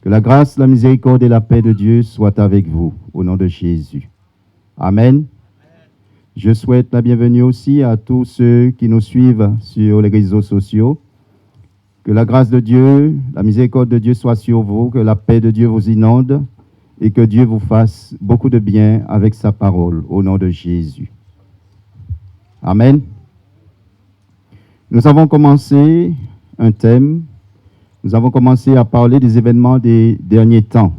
Que la grâce, la miséricorde et la paix de Dieu soient avec vous, au nom de Jésus. Amen. Je souhaite la bienvenue aussi à tous ceux qui nous suivent sur les réseaux sociaux. Que la grâce de Dieu, la miséricorde de Dieu soit sur vous, que la paix de Dieu vous inonde et que Dieu vous fasse beaucoup de bien avec sa parole, au nom de Jésus. Amen. Nous avons commencé un thème. Nous avons commencé à parler des événements des derniers temps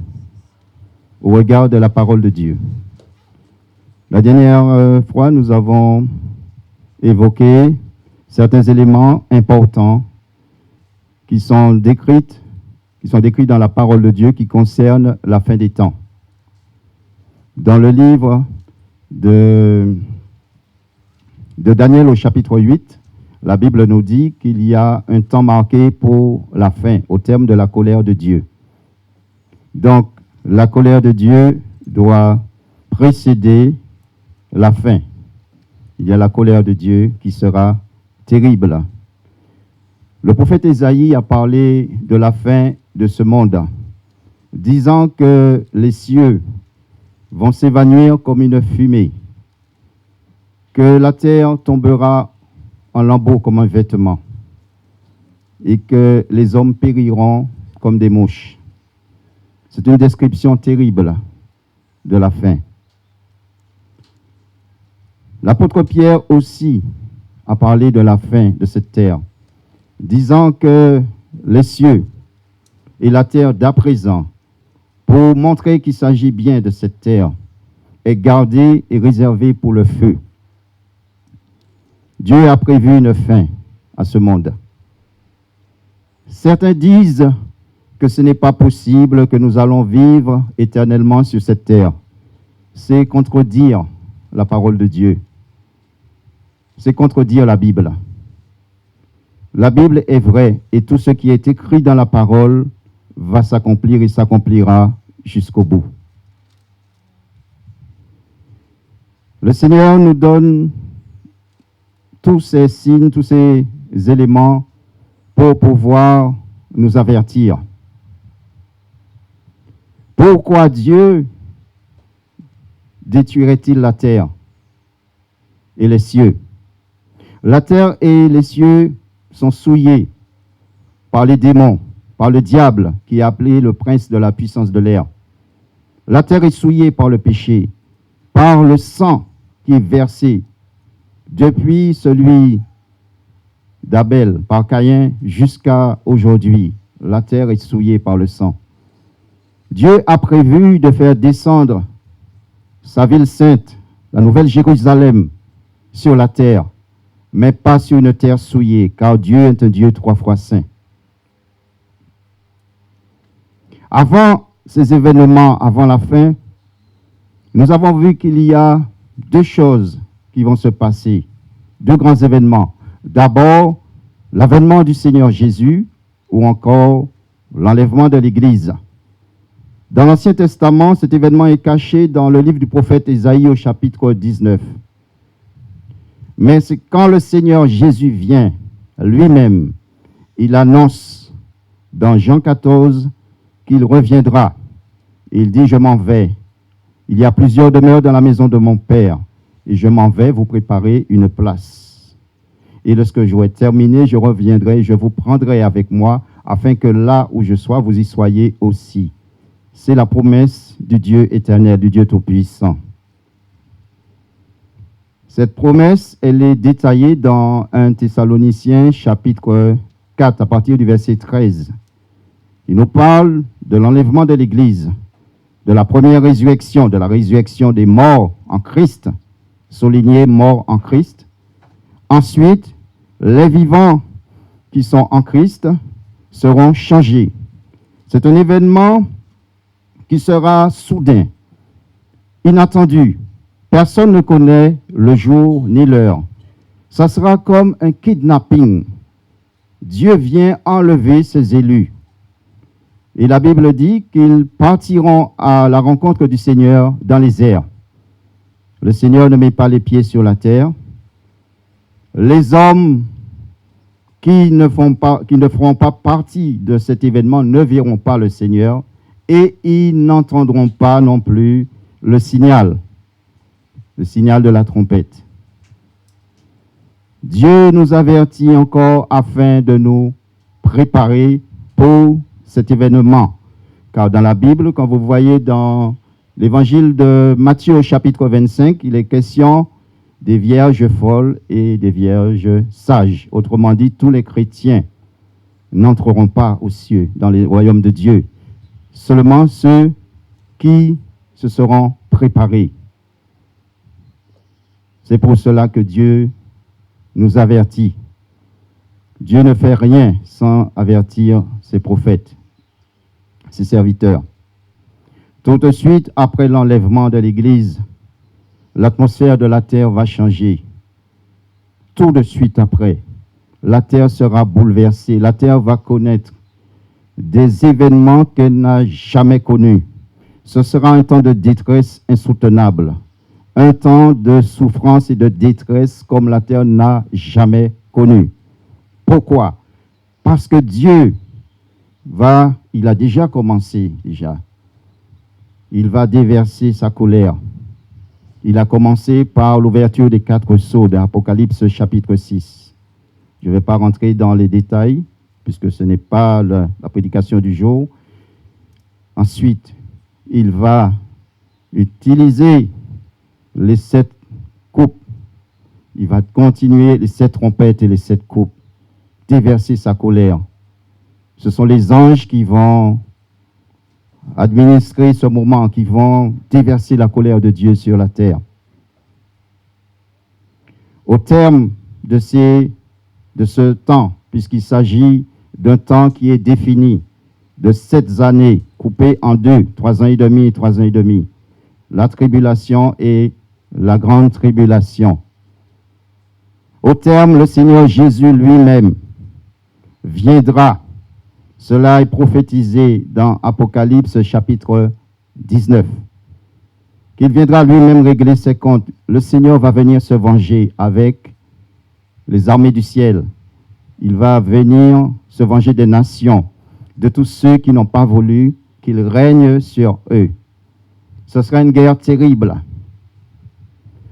au regard de la parole de Dieu. La dernière fois, nous avons évoqué certains éléments importants qui sont décrits dans la parole de Dieu qui concernent la fin des temps. Dans le livre de Daniel au chapitre 8, la Bible nous dit qu'il y a un temps marqué pour la fin, au terme de la colère de Dieu. Donc, la colère de Dieu doit précéder la fin. Il y a la colère de Dieu qui sera terrible. Le prophète Ésaïe a parlé de la fin de ce monde, disant que les cieux vont s'évanouir comme une fumée, que la terre tombera en lambeaux comme un vêtement, et que les hommes périront comme des mouches. C'est une description terrible de la fin. L'apôtre Pierre aussi a parlé de la fin de cette terre, disant que les cieux et la terre d'à présent, pour montrer qu'il s'agit bien de cette terre, est gardée et réservée pour le feu. Dieu a prévu une fin à ce monde. Certains disent que ce n'est pas possible, que nous allons vivre éternellement sur cette terre. C'est contredire la parole de Dieu. C'est contredire la Bible. La Bible est vraie et tout ce qui est écrit dans la parole va s'accomplir et s'accomplira jusqu'au bout. Le Seigneur nous donne tous ces signes, tous ces éléments pour pouvoir nous avertir. Pourquoi Dieu détruirait-il la terre et les cieux? La terre et les cieux sont souillés par les démons, par le diable qui est appelé le prince de la puissance de l'air. La terre est souillée par le péché, par le sang qui est versé depuis celui d'Abel, par Caïn, jusqu'à aujourd'hui. La terre est souillée par le sang. Dieu a prévu de faire descendre sa ville sainte, la nouvelle Jérusalem, sur la terre, mais pas sur une terre souillée, car Dieu est un Dieu 3 fois saint. Avant ces événements, avant la fin, nous avons vu qu'il y a deux choses qui vont se passer, deux grands événements. D'abord, l'avènement du Seigneur Jésus, ou encore l'enlèvement de l'Église. Dans l'Ancien Testament, cet événement est caché dans le livre du prophète Ésaïe au chapitre 19. Mais c'est quand le Seigneur Jésus vient lui-même, il annonce dans Jean 14 qu'il reviendra. Il dit, je m'en vais. Il y a plusieurs demeures dans la maison de mon Père, et je m'en vais vous préparer une place. Et lorsque j'aurai terminé, je reviendrai, je vous prendrai avec moi, afin que là où je sois, vous y soyez aussi. C'est la promesse du Dieu éternel, du Dieu Tout-Puissant. Cette promesse, elle est détaillée dans 1 Thessaloniciens chapitre 4, à partir du verset 13. Il nous parle de l'enlèvement de l'Église, de la première résurrection, de la résurrection des morts en Christ, souligné morts en Christ. Ensuite, les vivants qui sont en Christ seront changés. C'est un événement qui sera soudain, inattendu. Personne ne connaît le jour ni l'heure. Ça sera comme un kidnapping. Dieu vient enlever ses élus. Et la Bible dit qu'ils partiront à la rencontre du Seigneur dans les airs. Le Seigneur ne met pas les pieds sur la terre. Les hommes qui ne feront pas partie de cet événement ne verront pas le Seigneur. et ils n'entendront pas non plus le signal de la trompette. Dieu nous avertit encore afin de nous préparer pour cet événement. Car dans la Bible, quand vous voyez dans l'évangile de Matthieu au chapitre 25, il est question des vierges folles et des vierges sages. Autrement dit, tous les chrétiens n'entreront pas aux cieux, dans le royaume de Dieu. Seulement ceux qui se seront préparés. C'est pour cela que Dieu nous avertit. Dieu ne fait rien sans avertir ses prophètes, ses serviteurs. Tout de suite après l'enlèvement de l'Église, l'atmosphère de la terre va changer. Tout de suite après, la terre sera bouleversée. La terre va connaître des événements qu'elle n'a jamais connus. Ce sera un temps de détresse insoutenable, un temps de souffrance et de détresse comme la terre n'a jamais connu. Pourquoi? Parce que Dieu il a déjà commencé, Il va déverser sa colère. Il a commencé par l'ouverture des 4 sceaux de Apocalypse chapitre 6. Je ne vais pas rentrer dans les détails, puisque ce n'est pas la prédication du jour. Ensuite, il va utiliser les 7 coupes. Il va continuer les 7 trompettes et les 7 coupes, déverser sa colère. Ce sont les anges qui vont administrer ce moment, qui vont déverser la colère de Dieu sur la terre. Au terme de ce temps, puisqu'il s'agit d'un temps qui est défini, de 7 années, coupées en 2, 3 ans et demi et 3 ans et demi, la tribulation et la grande tribulation. Au terme, le Seigneur Jésus lui-même viendra. Cela est prophétisé dans Apocalypse chapitre 19. Qu'il viendra lui-même régler ses comptes. Le Seigneur va venir se venger avec les armées du ciel. Il va venir se venger des nations, de tous ceux qui n'ont pas voulu qu'il règne sur eux. Ce sera une guerre terrible.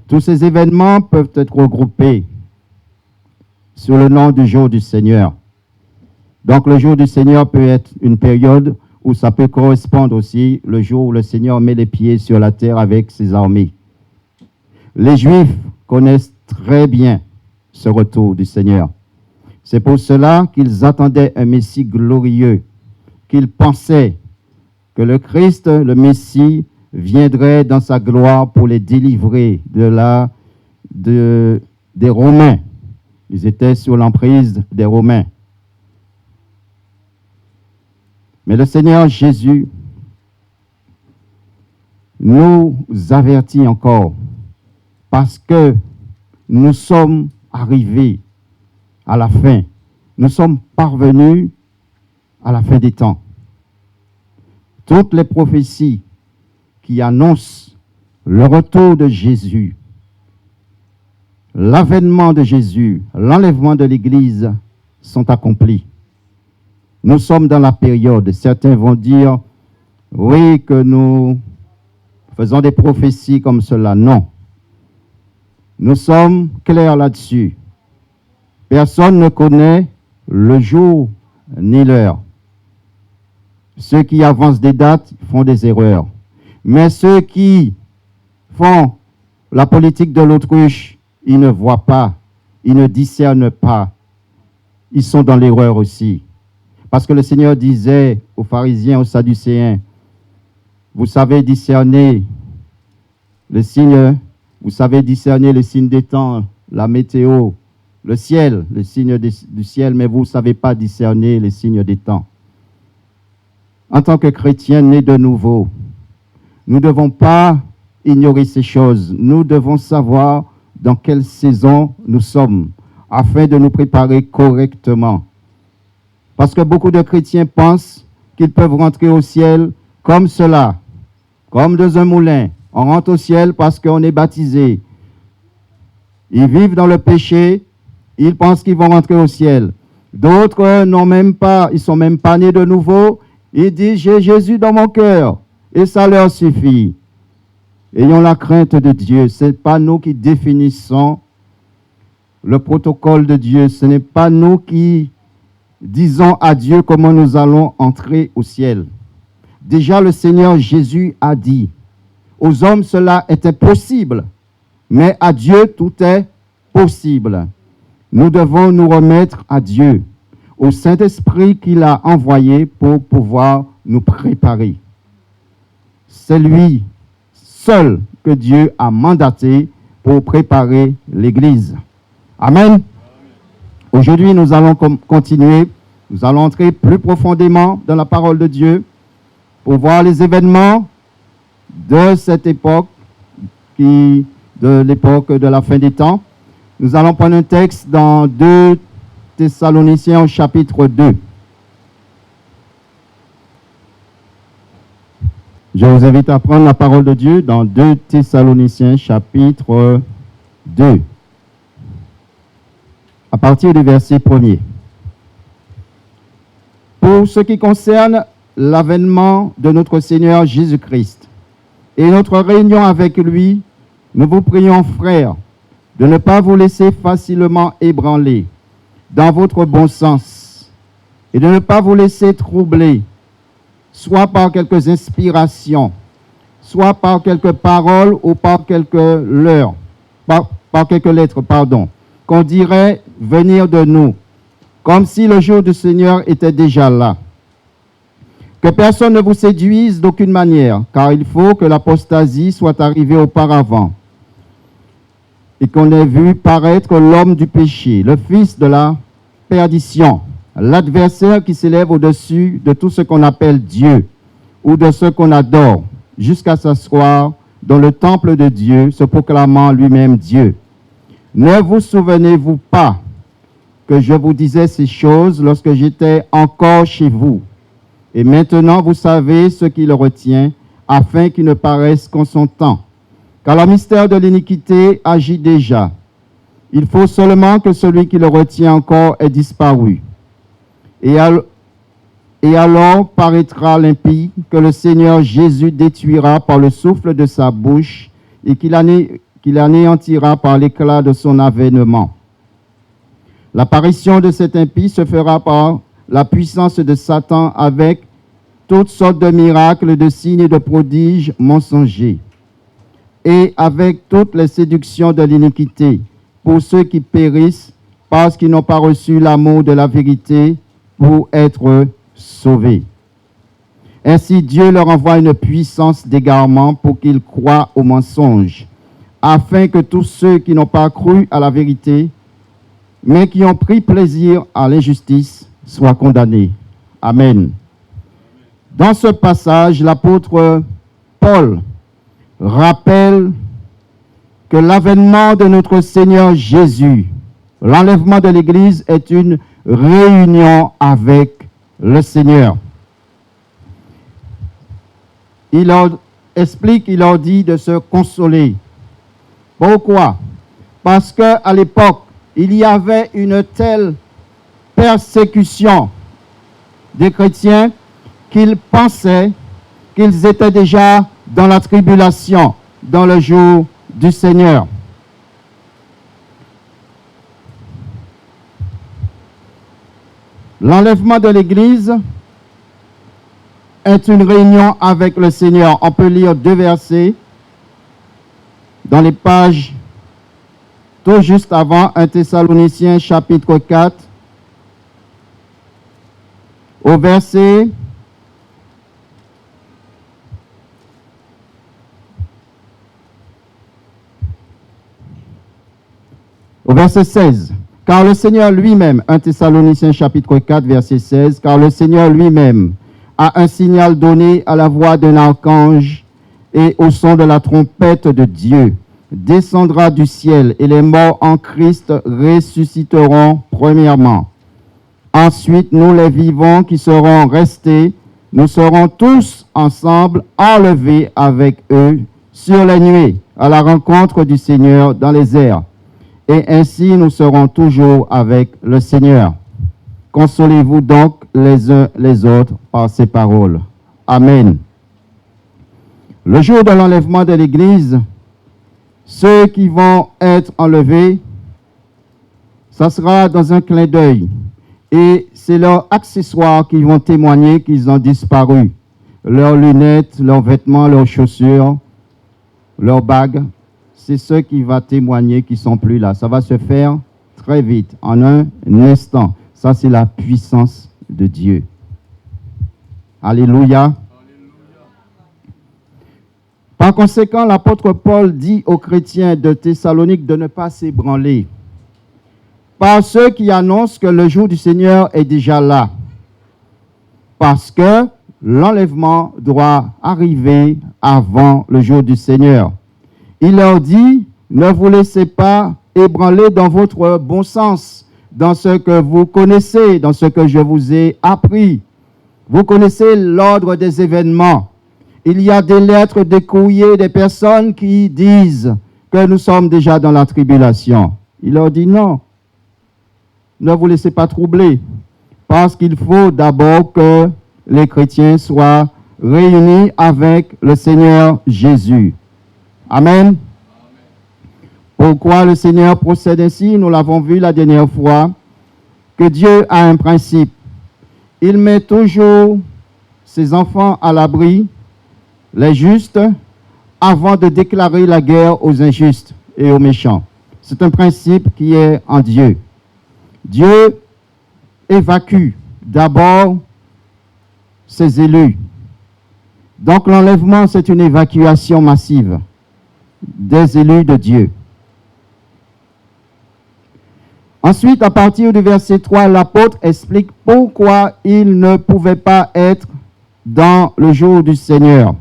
Tous ces événements peuvent être regroupés sur le nom du jour du Seigneur. Donc le jour du Seigneur peut être une période où ça peut correspondre aussi le jour où le Seigneur met les pieds sur la terre avec ses armées. Les Juifs connaissent très bien ce retour du Seigneur. C'est pour cela qu'ils attendaient un Messie glorieux, qu'ils pensaient que le Christ, le Messie, viendrait dans sa gloire pour les délivrer des Romains. Ils étaient sous l'emprise des Romains. Mais le Seigneur Jésus nous avertit encore parce que nous sommes arrivés à la fin. Nous sommes parvenus à la fin des temps. Toutes les prophéties qui annoncent le retour de Jésus, l'avènement de Jésus, l'enlèvement de l'Église sont accomplies. Nous sommes dans la période. Certains vont dire, oui, que nous faisons des prophéties comme cela. Non. Nous sommes clairs là-dessus. Personne ne connaît le jour ni l'heure. Ceux qui avancent des dates font des erreurs. Mais ceux qui font la politique de l'autruche, ils ne voient pas, ils ne discernent pas. Ils sont dans l'erreur aussi. Parce que le Seigneur disait aux pharisiens, aux sadducéens, vous savez discerner les signes, vous savez discerner les signes des temps, la météo, le ciel, les signes du ciel, mais vous ne savez pas discerner les signes des temps. En tant que chrétiens nés de nouveau, nous ne devons pas ignorer ces choses. Nous devons savoir dans quelle saison nous sommes, afin de nous préparer correctement. Parce que beaucoup de chrétiens pensent qu'ils peuvent rentrer au ciel comme cela, comme dans un moulin. On rentre au ciel parce qu'on est baptisé. Ils vivent dans le péché, ils pensent qu'ils vont rentrer au ciel. D'autres n'ont même pas, ils sont même pas nés de nouveau, Il dit, j'ai Jésus dans mon cœur et ça leur suffit. Ayons la crainte de Dieu. Ce n'est pas nous qui définissons le protocole de Dieu. Ce n'est pas nous qui disons à Dieu comment nous allons entrer au ciel. Déjà, le Seigneur Jésus a dit, aux hommes cela est impossible, mais à Dieu tout est possible. Nous devons nous remettre à Dieu, au Saint-Esprit qu'il a envoyé pour pouvoir nous préparer. C'est lui seul que Dieu a mandaté pour préparer l'Église. Amen. Aujourd'hui, nous allons continuer. Nous allons entrer plus profondément dans la parole de Dieu pour voir les événements de cette époque, de l'époque de la fin des temps. Nous allons prendre un texte dans 2 Thessaloniciens au chapitre 2. Je vous invite à prendre la parole de Dieu dans 2 Thessaloniciens chapitre 2, à partir du verset 1er. Pour ce qui concerne l'avènement de notre Seigneur Jésus-Christ et notre réunion avec lui, nous vous prions, frères, de ne pas vous laisser facilement ébranler dans votre bon sens et de ne pas vous laisser troubler, soit par quelques inspirations, soit par quelques paroles ou par quelques lettres, qu'on dirait venir de nous, comme si le jour du Seigneur était déjà là. Que personne ne vous séduise d'aucune manière, car il faut que l'apostasie soit arrivée auparavant et qu'on ait vu paraître l'homme du péché, le fils de la perdition, l'adversaire qui s'élève au-dessus de tout ce qu'on appelle Dieu ou de ce qu'on adore, jusqu'à s'asseoir dans le temple de Dieu, se proclamant lui-même Dieu. Ne vous souvenez-vous pas que je vous disais ces choses lorsque j'étais encore chez vous? Et maintenant, vous savez ce qui le retient, afin qu'il ne paraisse qu'en son temps. Car le mystère de l'iniquité agit déjà. Il faut seulement que celui qui le retient encore ait disparu. Et alors paraîtra l'impie que le Seigneur Jésus détruira par le souffle de sa bouche et qu'il anéantira par l'éclat de son avènement. L'apparition de cet impie se fera par la puissance de Satan avec toutes sortes de miracles, de signes et de prodiges mensongers, et avec toutes les séductions de l'iniquité, pour ceux qui périssent parce qu'ils n'ont pas reçu l'amour de la vérité pour être sauvés. Ainsi, Dieu leur envoie une puissance d'égarement pour qu'ils croient au mensonge, afin que tous ceux qui n'ont pas cru à la vérité, mais qui ont pris plaisir à l'injustice, soient condamnés. Amen. Dans ce passage, l'apôtre Paul rappelle que l'avènement de notre Seigneur Jésus, l'enlèvement de l'Église, est une réunion avec le Seigneur. Il leur explique, il leur dit de se consoler. Pourquoi? Parce qu'à l'époque, il y avait une telle persécution des chrétiens qu'ils pensaient qu'ils étaient déjà dans la tribulation, dans le jour du Seigneur. L'enlèvement de l'Église est une réunion avec le Seigneur. On peut lire 2 versets dans les pages tout juste avant 1 Thessaloniciens chapitre 4, au verset 16. Car le Seigneur lui-même, 1 Thessaloniciens chapitre 4, verset 16, car le Seigneur lui-même a un signal donné à la voix d'un archange et au son de la trompette de Dieu, descendra du ciel et les morts en Christ ressusciteront premièrement. Ensuite, nous les vivants qui serons restés, nous serons tous ensemble enlevés avec eux sur les nuées à la rencontre du Seigneur dans les airs. Et ainsi, nous serons toujours avec le Seigneur. Consolez-vous donc les uns les autres par ces paroles. Amen. Le jour de l'enlèvement de l'Église, ceux qui vont être enlevés, ça sera dans un clin d'œil. Et c'est leurs accessoires qui vont témoigner qu'ils ont disparu. Leurs lunettes, leurs vêtements, leurs chaussures, leurs bagues, c'est ceux qui vont témoigner qui ne sont plus là. Ça va se faire très vite, en un instant. Ça, c'est la puissance de Dieu. Alléluia. Par conséquent, l'apôtre Paul dit aux chrétiens de Thessalonique de ne pas s'ébranler par ceux qui annoncent que le jour du Seigneur est déjà là. Parce que l'enlèvement doit arriver avant le jour du Seigneur. Il leur dit, ne vous laissez pas ébranler dans votre bon sens, dans ce que vous connaissez, dans ce que je vous ai appris. Vous connaissez l'ordre des événements. Il y a des lettres, des courriers, des personnes qui disent que nous sommes déjà dans la tribulation. Il leur dit non. Ne vous laissez pas troubler, parce qu'il faut d'abord que les chrétiens soient réunis avec le Seigneur Jésus. Amen. Pourquoi le Seigneur procède ainsi? Nous l'avons vu la dernière fois, que Dieu a un principe. Il met toujours ses enfants à l'abri, les justes, avant de déclarer la guerre aux injustes et aux méchants. C'est un principe qui est en Dieu. Dieu évacue d'abord ses élus. Donc l'enlèvement, c'est une évacuation massive des élus de Dieu. Ensuite, à partir du verset 3, l'apôtre explique pourquoi il ne pouvait pas être dans le jour du Seigneur.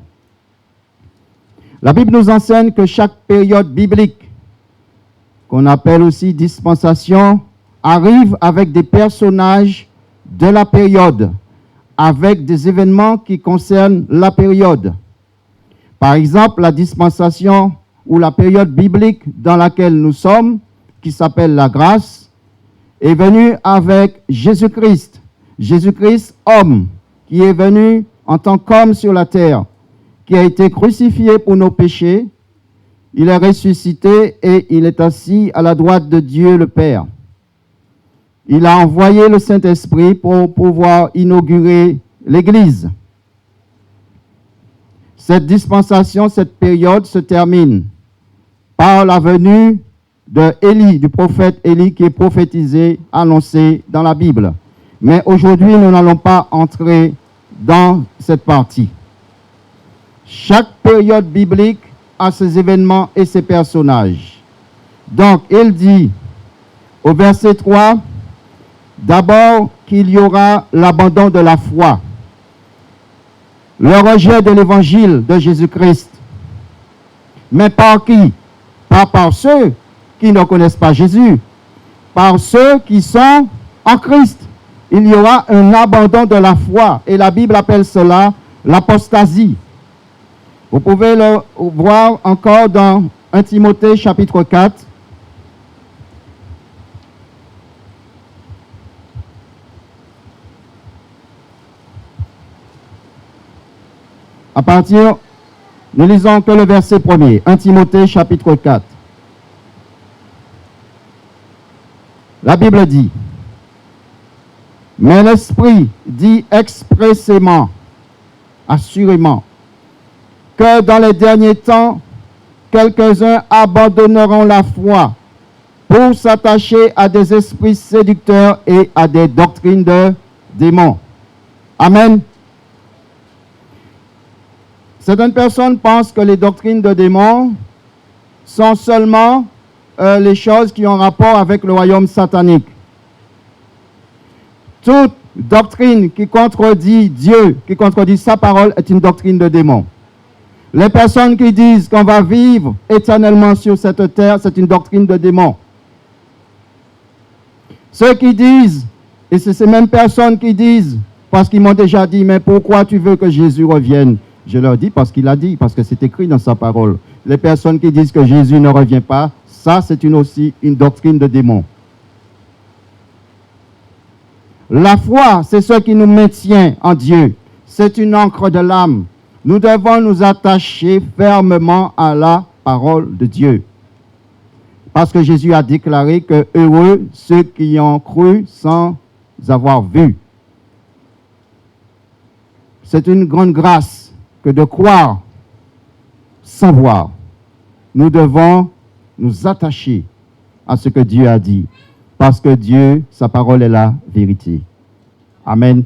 La Bible nous enseigne que chaque période biblique, qu'on appelle aussi dispensation, arrive avec des personnages de la période, avec des événements qui concernent la période. Par exemple, la dispensation ou la période biblique dans laquelle nous sommes, qui s'appelle la grâce, est venue avec Jésus-Christ. Jésus-Christ, homme, qui est venu en tant qu'homme sur la terre, qui a été crucifié pour nos péchés. Il est ressuscité et il est assis à la droite de Dieu le Père. Il a envoyé le Saint-Esprit pour pouvoir inaugurer l'Église. Cette dispensation, cette période se termine par la venue de Élie, du prophète Élie qui est prophétisé, annoncé dans la Bible. Mais aujourd'hui, nous n'allons pas entrer dans cette partie. Chaque période biblique a ses événements et ses personnages. Donc, il dit au verset 3, d'abord qu'il y aura l'abandon de la foi, le rejet de l'évangile de Jésus-Christ. Mais par qui? Pas par ceux qui ne connaissent pas Jésus, par ceux qui sont en Christ. Il y aura un abandon de la foi et la Bible appelle cela l'apostasie. Vous pouvez le voir encore dans 1 Timothée chapitre 4. À partir, nous lisons que le verset 1er, 1 Timothée chapitre 4. La Bible dit, « Mais l'Esprit dit expressément, assurément, que dans les derniers temps, quelques-uns abandonneront la foi pour s'attacher à des esprits séducteurs et à des doctrines de démons. » Amen. Certaines personnes pensent que les doctrines de démons sont seulement les choses qui ont rapport avec le royaume satanique. Toute doctrine qui contredit Dieu, qui contredit sa parole, est une doctrine de démons. Les personnes qui disent qu'on va vivre éternellement sur cette terre, c'est une doctrine de démons. Ceux qui disent, et c'est ces mêmes personnes qui disent, parce qu'ils m'ont déjà dit, mais pourquoi tu veux que Jésus revienne? Je leur dis parce qu'il a dit, parce que c'est écrit dans sa parole. Les personnes qui disent que Jésus ne revient pas, ça c'est aussi une doctrine de démons. La foi, c'est ce qui nous maintient en Dieu. C'est une encre de l'âme. Nous devons nous attacher fermement à la parole de Dieu. Parce que Jésus a déclaré que heureux ceux qui ont cru sans avoir vu. C'est une grande grâce que de croire sans voir. Nous devons nous attacher à ce que Dieu a dit. Parce que Dieu, sa parole est la vérité. Amen.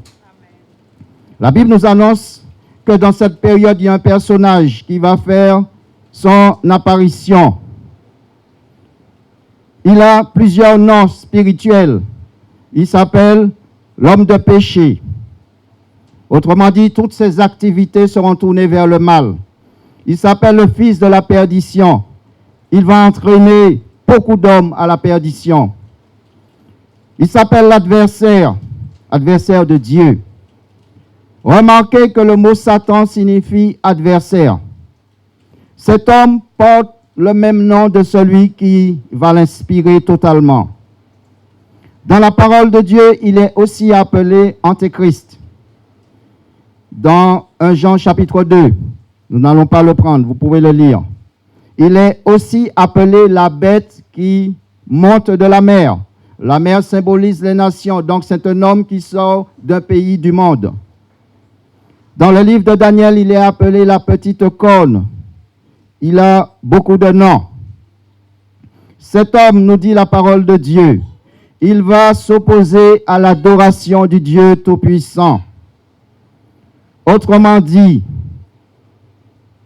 La Bible nous annonce que dans cette période, il y a un personnage qui va faire son apparition. Il a plusieurs noms spirituels. Il s'appelle l'homme de péché. Autrement dit, toutes ses activités seront tournées vers le mal. Il s'appelle le fils de la perdition. Il va entraîner beaucoup d'hommes à la perdition. Il s'appelle l'adversaire, adversaire de Dieu. Remarquez que le mot Satan signifie adversaire. Cet homme porte le même nom de celui qui va l'inspirer totalement. Dans la parole de Dieu, il est aussi appelé Antéchrist. Dans 1 Jean chapitre 2, nous n'allons pas le prendre, vous pouvez le lire. Il est aussi appelé la bête qui monte de la mer. La mer symbolise les nations, donc c'est un homme qui sort d'un pays du monde. Dans le livre de Daniel, il est appelé la petite corne. Il a beaucoup de noms. Cet homme, nous dit la parole de Dieu, il va s'opposer à l'adoration du Dieu Tout-Puissant. Autrement dit,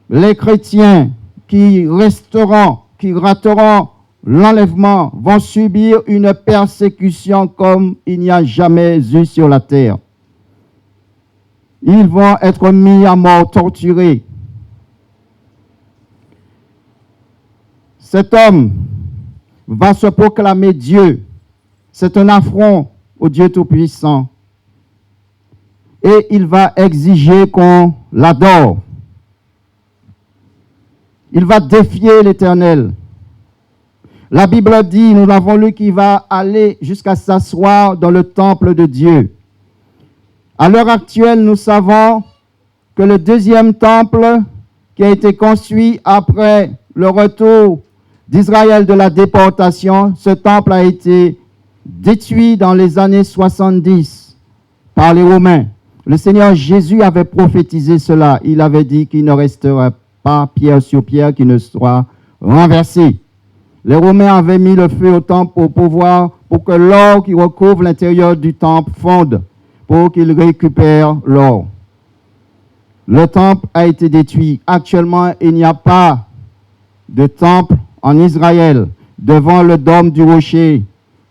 les chrétiens qui resteront, qui rateront l'enlèvement, vont subir une persécution comme il n'y a jamais eu sur la terre. Ils vont être mis à mort, torturés. Cet homme va se proclamer Dieu. C'est un affront au Dieu Tout-Puissant. Et il va exiger qu'on l'adore. Il va défier l'Éternel. La Bible dit, nous l'avons lu, qu'il va aller jusqu'à s'asseoir dans le temple de Dieu. À l'heure actuelle, nous savons que le deuxième temple qui a été construit après le retour d'Israël de la déportation, ce temple a été détruit dans les années 70 par les Romains. Le Seigneur Jésus avait prophétisé cela. Il avait dit qu'il ne restera pas pierre sur pierre qui ne soit renversé. Les Romains avaient mis le feu au temple pour que l'or qui recouvre l'intérieur du temple fonde, pour qu'ils récupèrent l'or. Le temple a été détruit. Actuellement, il n'y a pas de temple en Israël. Devant le dôme du rocher,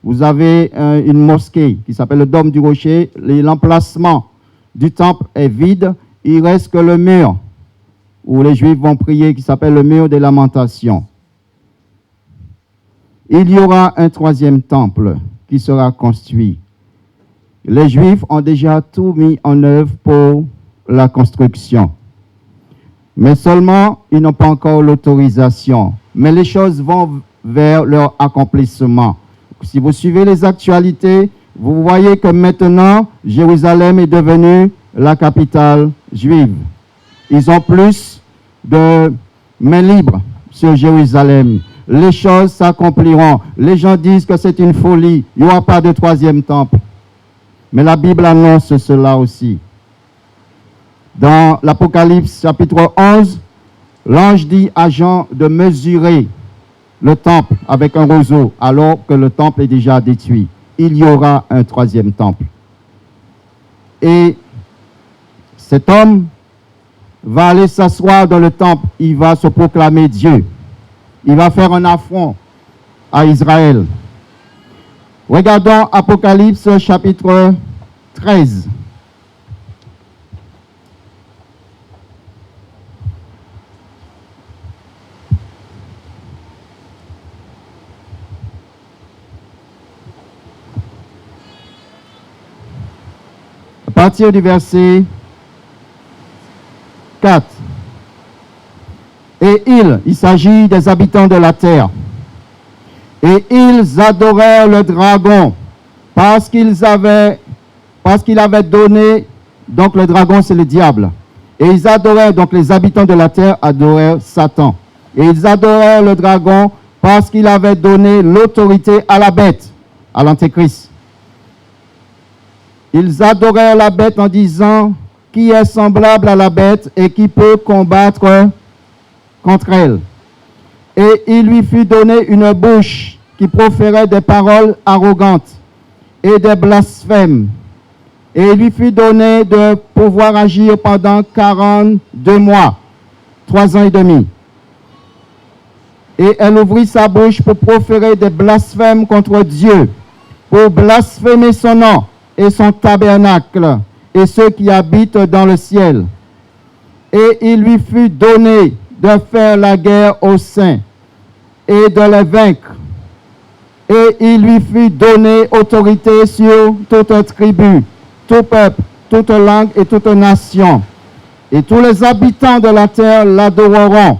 vous avez une mosquée qui s'appelle le dôme du rocher. L'emplacement du temple est vide. Il reste que le mur où les Juifs vont prier, qui s'appelle le mur des lamentations. Il y aura un troisième temple qui sera construit. Les Juifs ont déjà tout mis en œuvre pour la construction. Mais seulement, ils n'ont pas encore l'autorisation. Mais les choses vont vers leur accomplissement. Si vous suivez les actualités, vous voyez que maintenant, Jérusalem est devenue la capitale juive. Ils ont plus de main libre sur Jérusalem. Les choses s'accompliront. Les gens disent que c'est une folie. Il n'y aura pas de troisième temple. Mais la Bible annonce cela aussi. Dans l'Apocalypse chapitre 11, l'ange dit à Jean de mesurer le temple avec un roseau, alors que le temple est déjà détruit. Il y aura un troisième temple. Et cet homme va aller s'asseoir dans le temple. Il va se proclamer Dieu. Il va faire un affront à Israël. Regardons Apocalypse chapitre 13. À partir du verset 4. Et il s'agit des habitants de la terre. Et ils adorèrent le dragon parce qu'ils avaient parce qu'il avait donné, donc le dragon c'est le diable. Et ils adorèrent, donc les habitants de la terre adorèrent Satan. Et ils adorèrent le dragon parce qu'il avait donné l'autorité à la bête, à l'antéchrist. Ils adorèrent la bête en disant, qui est semblable à la bête et qui peut combattre contre elle. Et il lui fut donné une bouche qui proférait des paroles arrogantes et des blasphèmes. Et il lui fut donné de pouvoir agir pendant 42 mois, 3 ans et demi. Et elle ouvrit sa bouche pour proférer des blasphèmes contre Dieu, pour blasphémer son nom et son tabernacle, et ceux qui habitent dans le ciel. Et il lui fut donné de faire la guerre aux saints et de les vaincre. Et il lui fut donné autorité sur toute tribu, tout peuple, toute langue et toute nation. Et tous les habitants de la terre l'adoreront.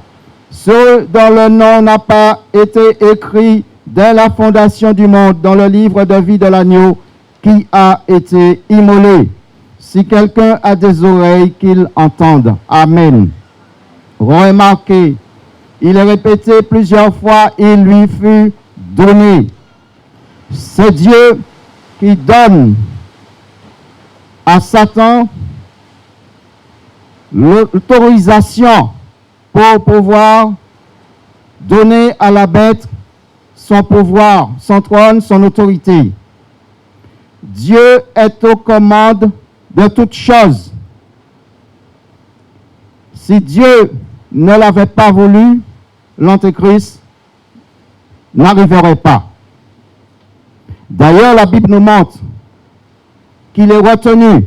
Ceux dont le nom n'a pas été écrit dès la fondation du monde dans le livre de vie de l'agneau qui a été immolé. Si quelqu'un a des oreilles, qu'il entende. Amen. Remarquez, il est répété plusieurs fois, il lui fut donné. C'est Dieu qui donne à Satan l'autorisation pour pouvoir donner à la bête son pouvoir, son trône, son autorité. Dieu est aux commandes de toutes choses. Si Dieu ne l'avait pas voulu, l'Antéchrist n'arriverait pas. D'ailleurs, la Bible nous montre qu'il est retenu.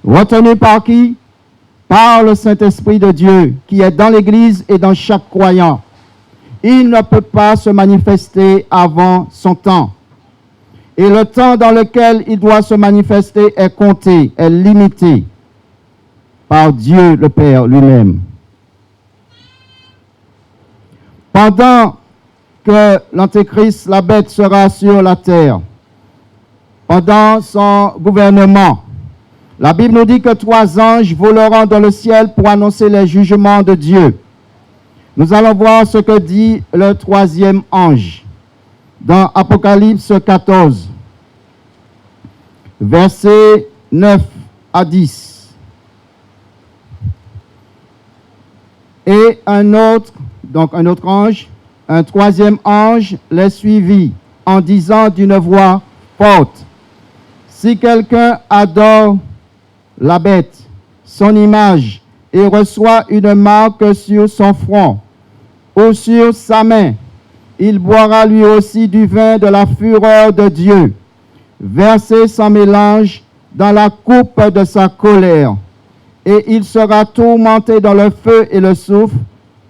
Retenu par qui? Par le Saint-Esprit de Dieu, qui est dans l'Église et dans chaque croyant. Il ne peut pas se manifester avant son temps. Et le temps dans lequel il doit se manifester est compté, est limité par Dieu le Père lui-même. Pendant que l'Antéchrist, la bête, sera sur la terre, pendant son gouvernement, la Bible nous dit que 3 anges voleront dans le ciel pour annoncer les jugements de Dieu. Nous allons voir ce que dit le 3e ange dans Apocalypse 14, versets 9 à 10. Et un autre ange, un 3e ange, les suivit en disant d'une voix forte, si quelqu'un adore la bête, son image, et reçoit une marque sur son front ou sur sa main, il boira lui aussi du vin de la fureur de Dieu, versé sans mélange dans la coupe de sa colère. Et il sera tourmenté dans le feu et le soufre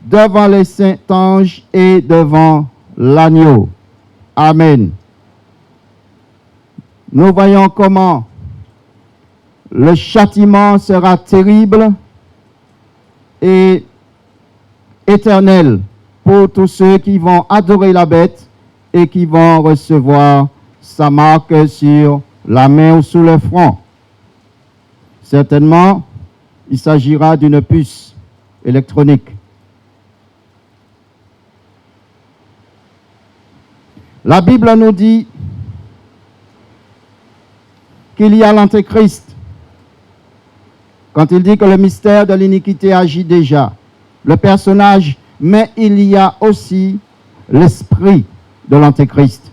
devant les saints anges et devant l'agneau. Amen. Nous voyons comment le châtiment sera terrible et éternel pour tous ceux qui vont adorer la bête et qui vont recevoir sa marque sur la main ou sur le front. Certainement, il s'agira d'une puce électronique. La Bible nous dit qu'il y a l'Antéchrist. Quand il dit que le mystère de l'iniquité agit déjà, le personnage, mais il y a aussi l'esprit de l'Antéchrist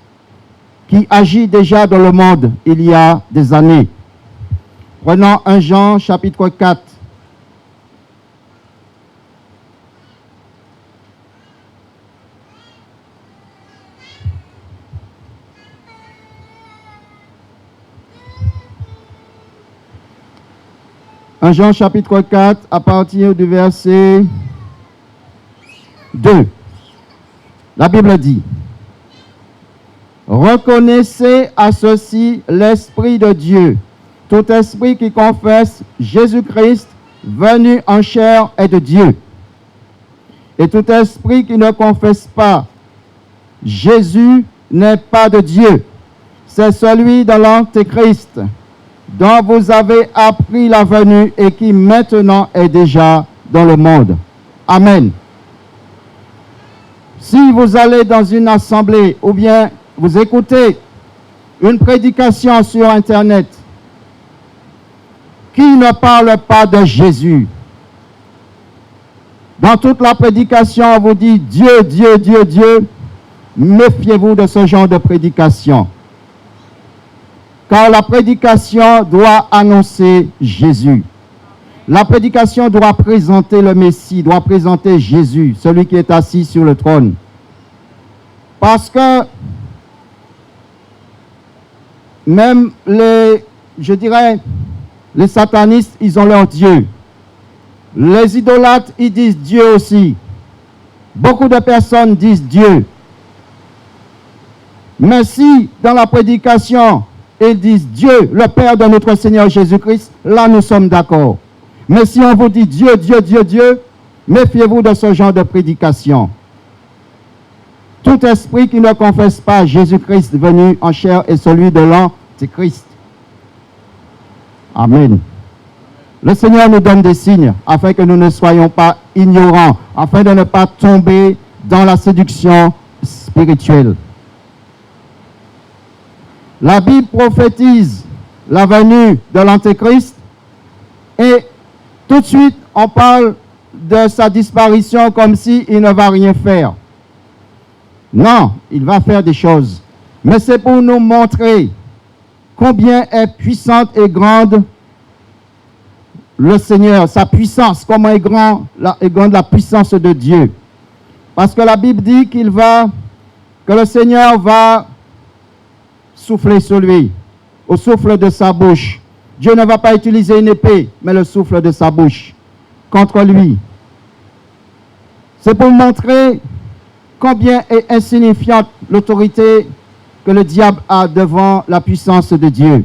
qui agit déjà dans le monde il y a des années. Prenons 1 Jean chapitre 4. En Jean chapitre 4, à partir du verset 2, la Bible dit, « Reconnaissez à ceci l'Esprit de Dieu. Tout esprit qui confesse Jésus-Christ venu en chair est de Dieu. Et tout esprit qui ne confesse pas Jésus n'est pas de Dieu. C'est celui de l'Antéchrist. dont vous avez appris la venue et qui maintenant est déjà dans le monde. Amen. Si vous allez dans une assemblée ou bien vous écoutez une prédication sur Internet qui ne parle pas de Jésus, dans toute la prédication, on vous dit Dieu, Dieu, Dieu, Dieu, méfiez-vous de ce genre de prédication. Car la prédication doit annoncer Jésus. La prédication doit présenter le Messie, doit présenter Jésus, celui qui est assis sur le trône. Parce que même les satanistes, ils ont leur Dieu. Les idolâtres, ils disent Dieu aussi. Beaucoup de personnes disent Dieu. Mais si dans la prédication, ils disent Dieu, le Père de notre Seigneur Jésus-Christ, là nous sommes d'accord. Mais si on vous dit Dieu, Dieu, Dieu, Dieu, méfiez-vous de ce genre de prédication. Tout esprit qui ne confesse pas Jésus-Christ venu en chair est celui de l'Antéchrist. Amen. Le Seigneur nous donne des signes afin que nous ne soyons pas ignorants, afin de ne pas tomber dans la séduction spirituelle. La Bible prophétise la venue de l'Antéchrist et tout de suite on parle de sa disparition comme s'il ne va rien faire. Non, il va faire des choses. Mais c'est pour nous montrer combien est puissante et grande le Seigneur, sa puissance, comment est grande la puissance de Dieu. Parce que la Bible dit que le Seigneur va souffler sur lui, au souffle de sa bouche. Dieu ne va pas utiliser une épée, mais le souffle de sa bouche contre lui. C'est pour montrer combien est insignifiante l'autorité que le diable a devant la puissance de Dieu.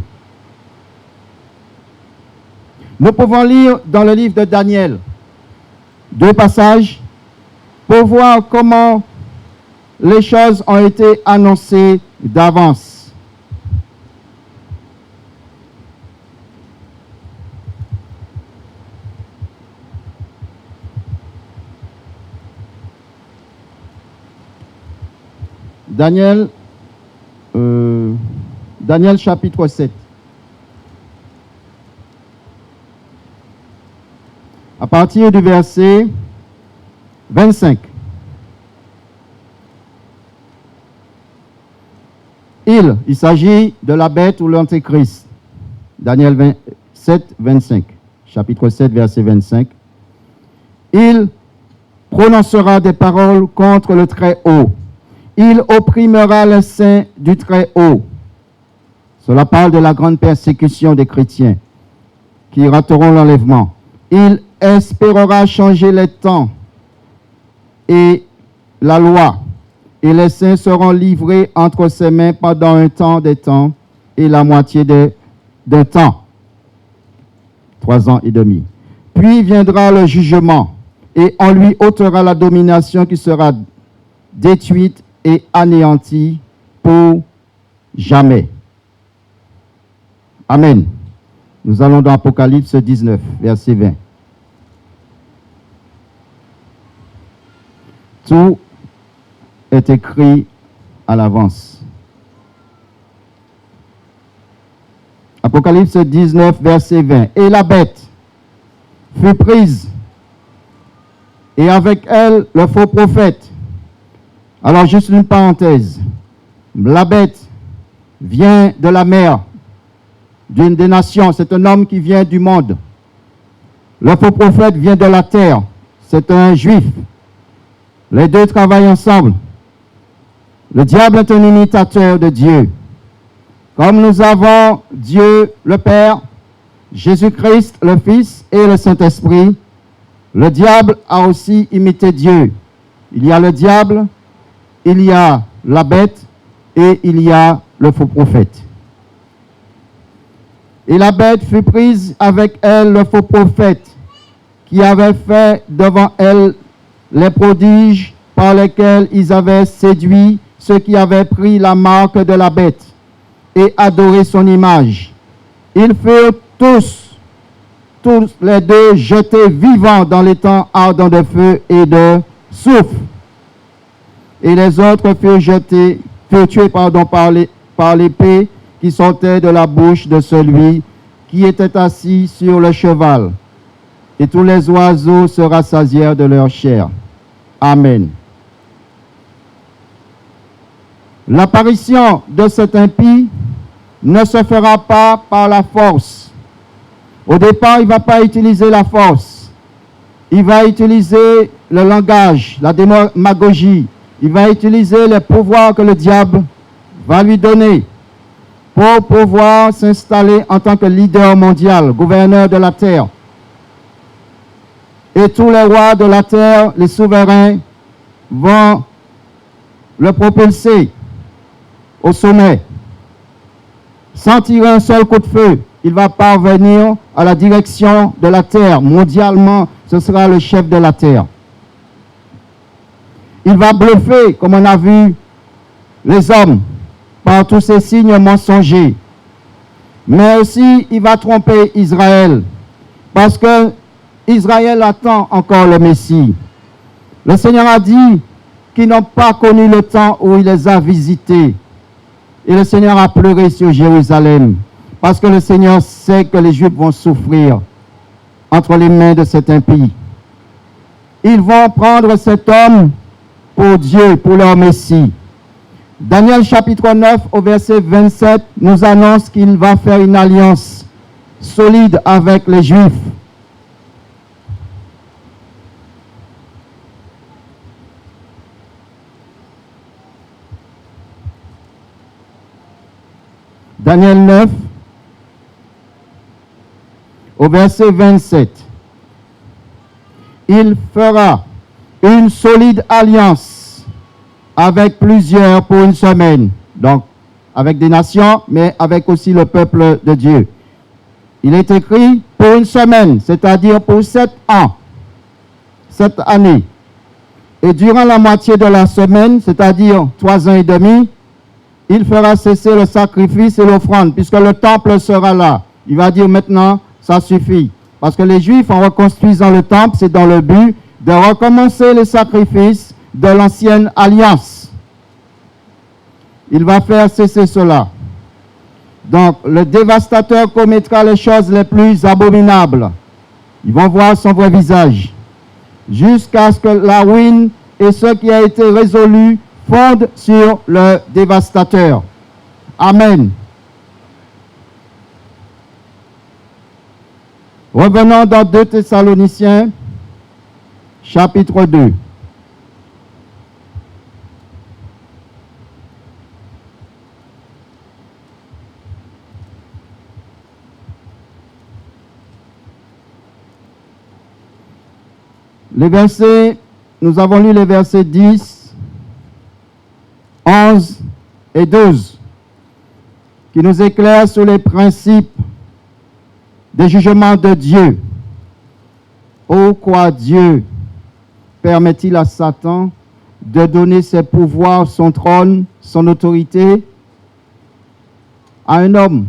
Nous pouvons lire dans le livre de Daniel 2 passages pour voir comment les choses ont été annoncées d'avance. Daniel chapitre 7. À partir du verset 25. Il s'agit de la bête ou l'antéchrist. Daniel 7, 25. Chapitre 7, verset 25. Il prononcera des paroles contre le Très-Haut. Il opprimera les saints du Très-Haut. Cela parle de la grande persécution des chrétiens qui rateront l'enlèvement. Il espérera changer les temps et la loi, et les saints seront livrés entre ses mains pendant un temps des temps et la moitié d'un temps, 3 ans et demi. Puis viendra le jugement, et on lui ôtera la domination qui sera détruite et anéantie pour jamais. Amen. Nous allons dans Apocalypse 19, verset 20. Tout est écrit à l'avance. Apocalypse 19, verset 20. Et la bête fut prise, et avec elle le faux prophète. Alors, juste une parenthèse. La bête vient de la mer, d'une des nations. C'est un homme qui vient du monde. Le faux prophète vient de la terre. C'est un juif. Les deux travaillent ensemble. Le diable est un imitateur de Dieu. Comme nous avons Dieu le Père, Jésus-Christ le Fils et le Saint-Esprit, le diable a aussi imité Dieu. Il y a le diable, il y a la bête et il y a le faux prophète. Et la bête fut prise avec elle le faux prophète qui avait fait devant elle les prodiges par lesquels ils avaient séduit ceux qui avaient pris la marque de la bête et adoré son image. Ils furent tous les deux jetés vivants dans les temps ardents de feu et de soufre. Et les autres furent tués par l'épée qui sortait de la bouche de celui qui était assis sur le cheval. Et tous les oiseaux se rassasièrent de leur chair. Amen. L'apparition de cet impie ne se fera pas par la force. Au départ, il ne va pas utiliser la force. Il va utiliser le langage, la démagogie. Il va utiliser les pouvoirs que le diable va lui donner pour pouvoir s'installer en tant que leader mondial, gouverneur de la terre. Et tous les rois de la terre, les souverains, vont le propulser au sommet. Sans tirer un seul coup de feu, il va parvenir à la direction de la terre. Mondialement, ce sera le chef de la terre. Il va bluffer, comme on a vu, les hommes, par tous ces signes mensongers. Mais aussi, il va tromper Israël, parce que Israël attend encore le Messie. Le Seigneur a dit qu'ils n'ont pas connu le temps où il les a visités. Et le Seigneur a pleuré sur Jérusalem, parce que le Seigneur sait que les Juifs vont souffrir entre les mains de cet impie. Ils vont prendre cet homme pour Dieu, pour leur Messie. Daniel chapitre 9 au verset 27 nous annonce qu'il va faire une alliance solide avec les Juifs. Daniel 9 au verset 27. Il fera une solide alliance avec plusieurs pour une semaine. Donc, avec des nations, mais avec aussi le peuple de Dieu. Il est écrit pour une semaine, c'est-à-dire pour 7 ans, 7 années. Et durant la moitié de la semaine, c'est-à-dire 3 ans et demi, il fera cesser le sacrifice et l'offrande, puisque le temple sera là. Il va dire maintenant, ça suffit. Parce que les Juifs, en reconstruisant le temple, c'est dans le but de recommencer les sacrifices de l'ancienne alliance. Il va faire cesser cela. Donc, le dévastateur commettra les choses les plus abominables. Ils vont voir son vrai visage. Jusqu'à ce que la ruine et ce qui a été résolu fondent sur le dévastateur. Amen. Revenons dans 2 Thessaloniciens, chapitre 2. Les versets, nous avons lu les versets 10, 11 et 12, qui nous éclairent sur les principes des jugements de Dieu. Ô quoi Dieu permet-il à Satan de donner ses pouvoirs, son trône, son autorité à un homme?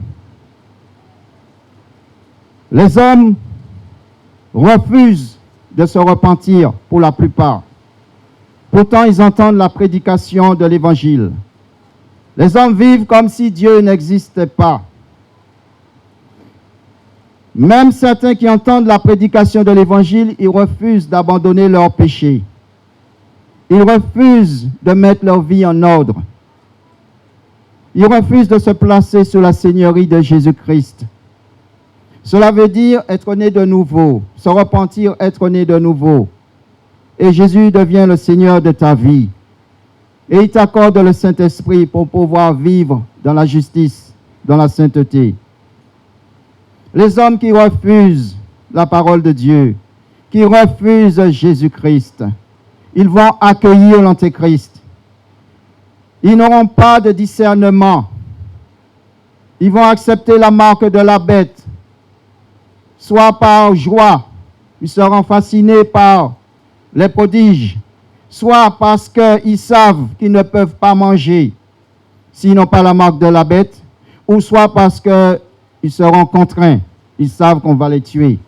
Les hommes refusent de se repentir pour la plupart. Pourtant, ils entendent la prédication de l'Évangile. Les hommes vivent comme si Dieu n'existait pas. Même certains qui entendent la prédication de l'Évangile, ils refusent d'abandonner leurs péchés. Ils refusent de mettre leur vie en ordre. Ils refusent de se placer sous la seigneurie de Jésus-Christ. Cela veut dire être né de nouveau, se repentir, être né de nouveau. Et Jésus devient le Seigneur de ta vie. Et il t'accorde le Saint-Esprit pour pouvoir vivre dans la justice, dans la sainteté. Les hommes qui refusent la parole de Dieu, qui refusent Jésus-Christ, ils vont accueillir l'Antéchrist. Ils n'auront pas de discernement. Ils vont accepter la marque de la bête, soit par joie, ils seront fascinés par les prodiges, soit parce qu'ils savent qu'ils ne peuvent pas manger s'ils n'ont pas la marque de la bête, ou soit parce qu'ils ils seront contraints. Ils savent qu'on va les tuer.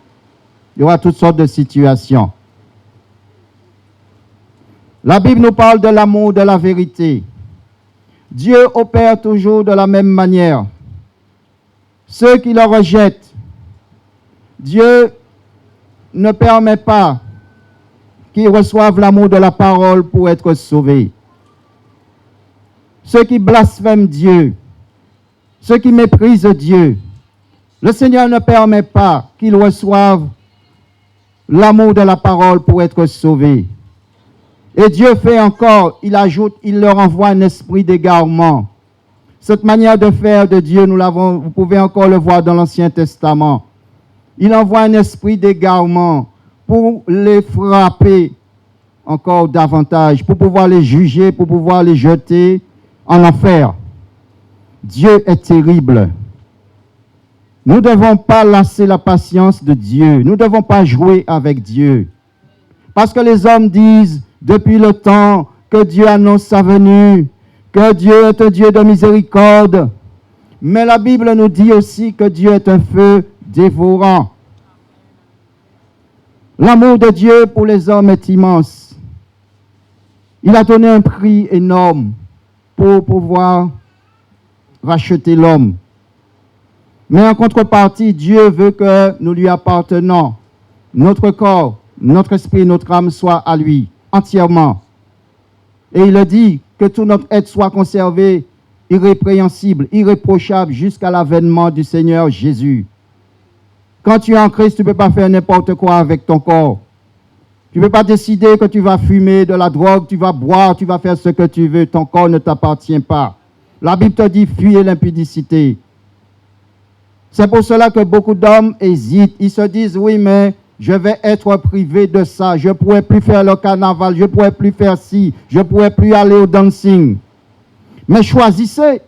Il y aura toutes sortes de situations. La Bible nous parle de l'amour, de la vérité. Dieu opère toujours de la même manière. Ceux qui le rejettent, Dieu ne permet pas qu'ils reçoivent l'amour de la parole pour être sauvés. Ceux qui blasphèment Dieu, ceux qui méprisent Dieu, le Seigneur ne permet pas qu'ils reçoivent l'amour de la parole pour être sauvés. Et Dieu fait encore, il ajoute, il leur envoie un esprit d'égarement. Cette manière de faire de Dieu, vous pouvez encore le voir dans l'Ancien Testament. Il envoie un esprit d'égarement pour les frapper encore davantage, pour pouvoir les juger, pour pouvoir les jeter en enfer. Dieu est terrible. Nous ne devons pas lasser la patience de Dieu. Nous ne devons pas jouer avec Dieu. Parce que les hommes disent, depuis le temps que Dieu annonce sa venue, que Dieu est un Dieu de miséricorde. Mais la Bible nous dit aussi que Dieu est un feu dévorant. L'amour de Dieu pour les hommes est immense. Il a donné un prix énorme pour pouvoir racheter l'homme. Mais en contrepartie, Dieu veut que nous lui appartenons. Notre corps, notre esprit, notre âme soient à lui entièrement. Et il a dit que tout notre être soit conservé irrépréhensible, irréprochable jusqu'à l'avènement du Seigneur Jésus. Quand tu es en Christ, tu ne peux pas faire n'importe quoi avec ton corps. Tu ne peux pas décider que tu vas fumer de la drogue, tu vas boire, tu vas faire ce que tu veux. Ton corps ne t'appartient pas. La Bible te dit, fuyez l'impudicité. C'est pour cela que beaucoup d'hommes hésitent. Ils se disent, oui, mais je vais être privé de ça. Je ne pourrai plus faire le carnaval. Je ne pourrai plus faire ci. Je ne pourrai plus aller au dancing. Mais choisissez.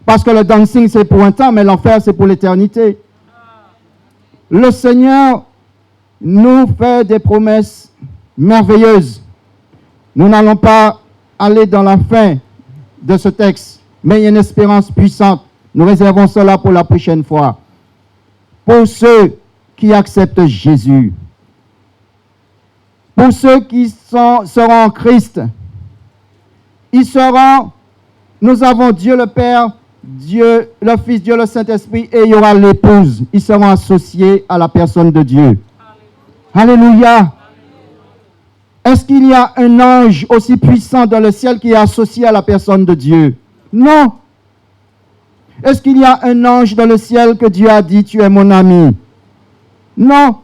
Parce que le dancing, c'est pour un temps, mais l'enfer, c'est pour l'éternité. Le Seigneur nous fait des promesses merveilleuses. Nous n'allons pas aller dans la fin de ce texte, mais il y a une espérance puissante. Nous réservons cela pour la prochaine fois. Pour ceux qui acceptent Jésus, pour ceux qui seront en Christ, ils seront, nous avons Dieu le Père, Dieu le Fils, Dieu le Saint-Esprit, et il y aura l'épouse. Ils seront associés à la personne de Dieu. Alléluia. Est-ce qu'il y a un ange aussi puissant dans le ciel qui est associé à la personne de Dieu? Non. Est-ce qu'il y a un ange dans le ciel que Dieu a dit, tu es mon ami? Non.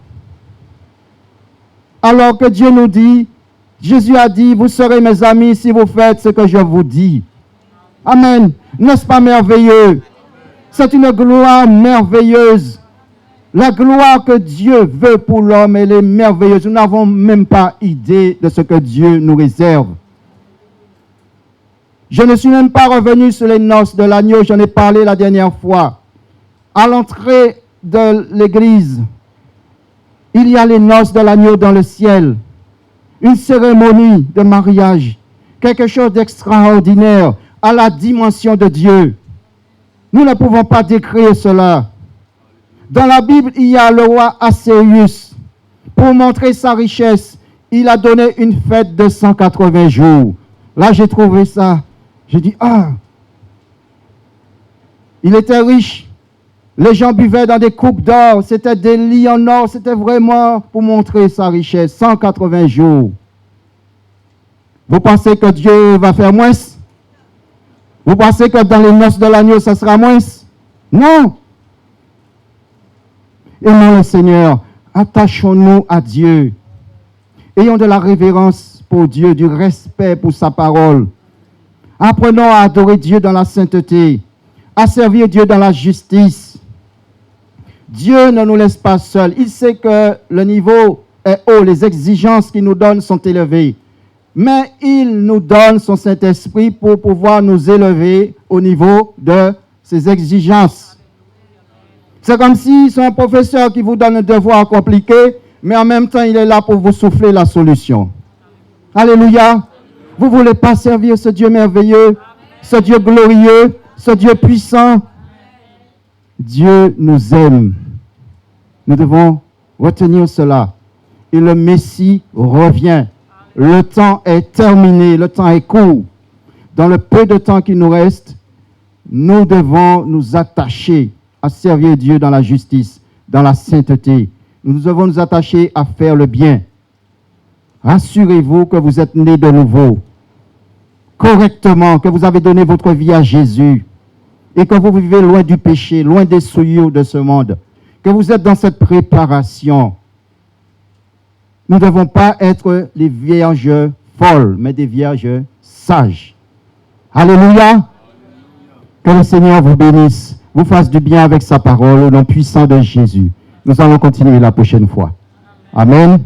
Alors que Dieu nous dit, Jésus a dit, vous serez mes amis si vous faites ce que je vous dis. Amen. N'est-ce pas merveilleux? C'est une gloire merveilleuse. La gloire que Dieu veut pour l'homme, elle est merveilleuse. Nous n'avons même pas idée de ce que Dieu nous réserve. Je ne suis même pas revenu sur les noces de l'agneau, j'en ai parlé la dernière fois. À l'entrée de l'église, il y a les noces de l'agneau dans le ciel. Une cérémonie de mariage, quelque chose d'extraordinaire à la dimension de Dieu. Nous ne pouvons pas décrire cela. Dans la Bible, il y a le roi Assuérus. Pour montrer sa richesse, il a donné une fête de 180 jours. Là, j'ai trouvé ça. J'ai dit, il était riche. Les gens buvaient dans des coupes d'or. C'était des lits en or. C'était vraiment pour montrer sa richesse. 180 jours. Vous pensez que Dieu va faire moins? Vous pensez que dans les noces de l'agneau, ça sera moins? Non. Aimons le Seigneur. Attachons-nous à Dieu. Ayons de la révérence pour Dieu, du respect pour sa parole. Apprenons à adorer Dieu dans la sainteté, à servir Dieu dans la justice. Dieu ne nous laisse pas seuls. Il sait que le niveau est haut, les exigences qu'il nous donne sont élevées. Mais il nous donne son Saint-Esprit pour pouvoir nous élever au niveau de ses exigences. C'est comme si c'est un professeur qui vous donne un devoir compliqué, mais en même temps, il est là pour vous souffler la solution. Alléluia. Vous ne voulez pas servir ce Dieu merveilleux, ce Dieu glorieux, ce Dieu puissant. Dieu nous aime. Nous devons retenir cela. Et le Messie revient. Le temps est terminé, le temps est court. Dans le peu de temps qui nous reste, nous devons nous attacher à servir Dieu dans la justice, dans la sainteté. Nous devons nous attacher à faire le bien. Rassurez-vous que vous êtes nés de nouveau, correctement, que vous avez donné votre vie à Jésus et que vous vivez loin du péché, loin des souillures de ce monde, que vous êtes dans cette préparation. Nous ne devons pas être les vierges folles, mais des vierges sages. Alléluia. Que le Seigneur vous bénisse, vous fasse du bien avec sa parole au nom puissant de Jésus. Nous allons continuer la prochaine fois. Amen.